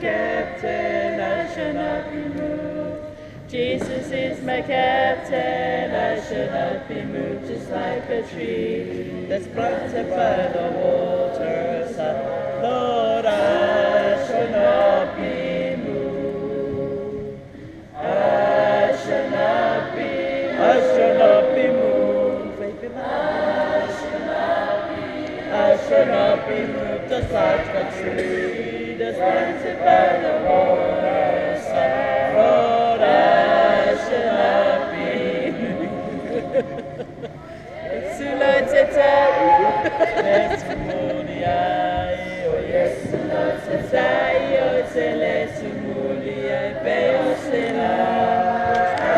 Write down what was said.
captain, I shall not be moved. Jesus is my captain, I shall not be moved. Just like a tree that's planted by the waterside, Lord, I shall not be moved. I shall not be moved. I shall not be moved. Just like a tree that's planted by the